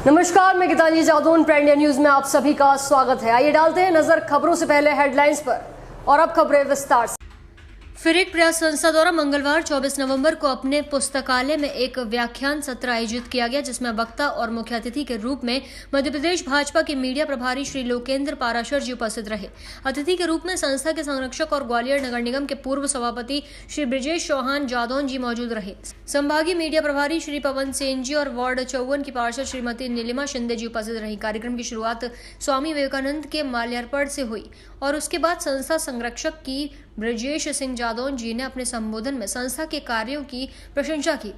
नमस्कार, मैं गीतांजलि जादू ब्रांड इंडिया न्यूज में आप सभी का स्वागत है। आइए डालते हैं नजर खबरों से पहले हेडलाइंस पर और अब खबरें विस्तार से। फिर एक प्रयास संस्था द्वारा मंगलवार 24 नवंबर को अपने पुस्तकालय में एक व्याख्यान सत्र आयोजित किया गया, जिसमें वक्ता और मुख्य अतिथि के रूप में मध्य प्रदेश भाजपा के मीडिया प्रभारी श्री लोकेंद्र पाराशर जी उपस्थित रहे। अतिथि के रूप में संस्था के संरक्षक और ग्वालियर नगर निगम के पूर्व सभापति श्री ब्रिजेश चौहान जादौन जी मौजूद रहे। संभागीय मीडिया प्रभारी श्री पवन सेन जी और वार्ड 54 की पार्षद श्रीमती नीलिमा शिंदे जी उपस्थित रही। कार्यक्रम की शुरुआत स्वामी विवेकानंद के माल्यार्पण से हुई और उसके बाद संस्था संरक्षक की ब्रजेश सिंह जादौन जी ने अपने संबोधन में संस्था के कार्यों की प्रशंसा की।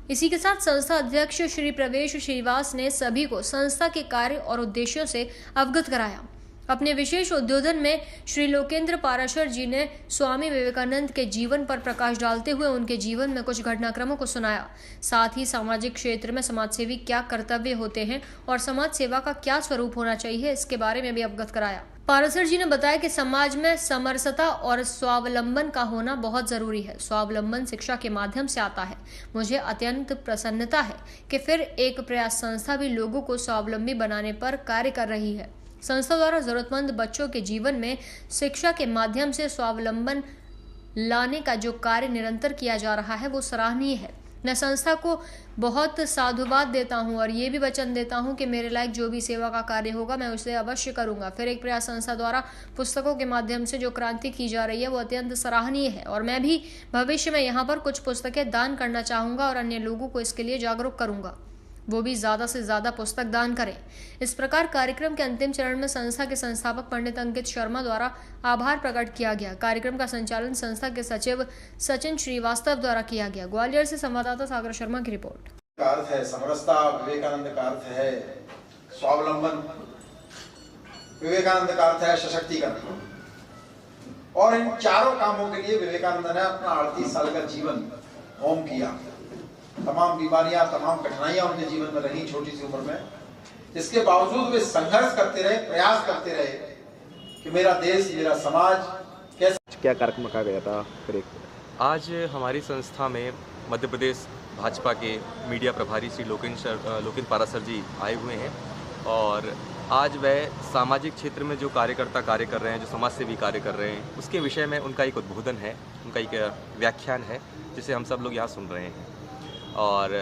इसी के साथ संस्था अध्यक्ष श्री प्रवेश श्रीवास ने सभी को संस्था के कार्य और उद्देश्यों से अवगत कराया। अपने विशेष उद्बोधन में श्री लोकेंद्र पाराशर जी ने स्वामी विवेकानंद के जीवन पर प्रकाश डालते हुए उनके जीवन में कुछ घटनाक्रमों को सुनाया। साथ ही सामाजिक क्षेत्र में समाजसेवी क्या कर्तव्य होते हैं और समाज सेवा का क्या स्वरूप होना चाहिए, इसके बारे में भी अवगत कराया। पाराशर जी ने बताया कि समाज में समरसता और स्वावलंबन का होना बहुत जरूरी है। स्वावलंबन शिक्षा के माध्यम से आता है। मुझे अत्यंत प्रसन्नता है कि फिर एक प्रयास संस्था भी लोगों को स्वावलंबी बनाने पर कार्य कर रही है। संस्था द्वारा जरूरतमंद बच्चों के जीवन में शिक्षा के माध्यम से स्वावलंबन लाने का जो कार्य निरंतर किया जा रहा है वो सराहनीय है। मैं संस्था को बहुत साधुवाद देता हूं और ये भी वचन देता हूं कि मेरे लायक जो भी सेवा का कार्य होगा मैं उसे अवश्य करूंगा। फिर एक प्रयास संस्था द्वारा पुस्तकों के माध्यम से जो क्रांति की जा रही है वो अत्यंत सराहनीय है और मैं भी भविष्य में यहाँ पर कुछ पुस्तकें दान करना चाहूंगा और अन्य लोगों को इसके लिए जागरूक करूंगा, वो भी ज्यादा से ज्यादा पुस्तक दान करें। इस प्रकार कार्यक्रम के अंतिम चरण में संस्था के संस्थापक पंडित अंकित शर्मा द्वारा आभार प्रकट किया गया। कार्यक्रम का संचालन संस्था के सचिव सचिन श्रीवास्तव द्वारा किया गया। ग्वालियर से संवाददाता सागर शर्मा की रिपोर्ट। का अर्थ है समरसता, विवेकानंद का अर्थ है स्वावलंबन, विवेकानंद का अर्थ है सशक्तिकरण और इन चारों कामों के लिए विवेकानंद ने अपना 38 साल का जीवन होम किया। तमाम बीमारियां, तमाम कठिनाइयां उनके जीवन में रही छोटी सी उम्र में। इसके बावजूद वे संघर्ष करते रहे, प्रयास करते रहे कि मेरा देश, मेरा समाज कैसे। क्या कार्यक्रम रखा गया था? आज हमारी संस्था में मध्य प्रदेश भाजपा के मीडिया प्रभारी श्री लोकेंद्र पाराशर जी आए हुए हैं और आज वह सामाजिक क्षेत्र में जो कार्यकर्ता कार्य कर रहे हैं, जो समाज सेवी कार्य कर रहे हैं, उसके विषय में उनका एक उद्बोधन है, उनका एक व्याख्यान है जिसे हम सब लोग यहाँ सुन रहे हैं। और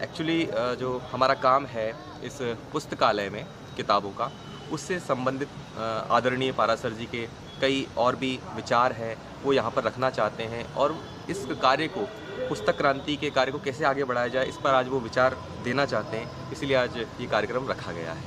एक्चुअली जो हमारा काम है इस पुस्तकालय में किताबों का, उससे संबंधित आदरणीय पाराशर जी के कई और भी विचार हैं वो यहाँ पर रखना चाहते हैं और इस कार्य को, पुस्तक क्रांति के कार्य को कैसे आगे बढ़ाया जाए, इस पर आज वो विचार देना चाहते हैं। इसीलिए आज ये कार्यक्रम रखा गया है।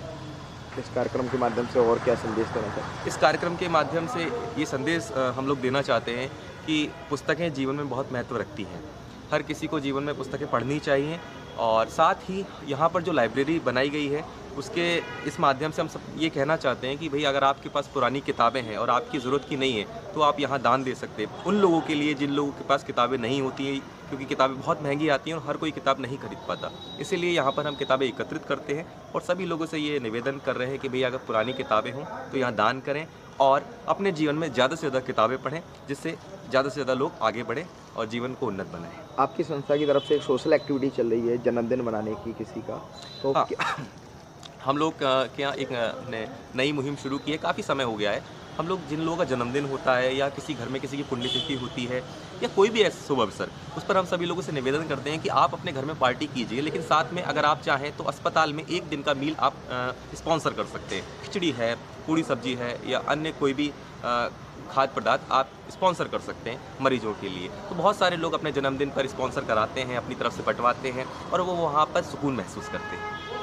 इस कार्यक्रम के माध्यम से और क्या संदेश देना चाहते हैं? इस कार्यक्रम के माध्यम से ये संदेश हम लोग देना चाहते हैं कि पुस्तकें जीवन में बहुत महत्व रखती हैं। हर किसी को जीवन में पुस्तकें पढ़नी चाहिए और साथ ही यहाँ पर जो लाइब्रेरी बनाई गई है उसके इस माध्यम से हम सब ये कहना चाहते हैं कि भाई अगर आपके पास पुरानी किताबें हैं और आपकी ज़रूरत की नहीं है तो आप यहाँ दान दे सकते हैं उन लोगों के लिए जिन लोगों के पास किताबें नहीं होती हैं, क्योंकि किताबें बहुत महंगी आती हैं और हर कोई किताब नहीं खरीद पाता। इसीलिए यहाँ पर हम किताबें एकत्रित करते हैं और सभी लोगों से ये निवेदन कर रहे हैं कि भाई अगर पुरानी किताबें हों तो यहाँ दान करें और अपने जीवन में ज़्यादा से ज़्यादा किताबें पढ़ें, जिससे ज़्यादा से ज़्यादा लोग आगे बढ़ें और जीवन को उन्नत बनाएं। आपकी संस्था की तरफ से एक सोशल एक्टिविटी चल रही है जन्मदिन मनाने की किसी का, तो हाँ, हम लोग के यहाँ एक नई मुहिम शुरू की है। काफ़ी समय हो गया है। हम लोग जिन लोगों का जन्मदिन होता है या किसी घर में किसी की पुण्यतिथि होती है या कोई भी ऐसा शुभ अवसर, उस पर हम सभी लोगों से निवेदन करते हैं कि आप अपने घर में पार्टी कीजिए, लेकिन साथ में अगर आप चाहें तो अस्पताल में एक दिन का मील आप स्पॉन्सर कर सकते हैं। खिचड़ी है, पूरी सब्जी है या अन्य कोई भी खाद्य पदार्थ आप स्पॉन्सर कर सकते हैं मरीजों के लिए। तो बहुत सारे लोग अपने जन्मदिन पर स्पॉन्सर कराते हैं, अपनी तरफ से बंटवाते हैं और वो वहाँ पर सुकून महसूस करते हैं।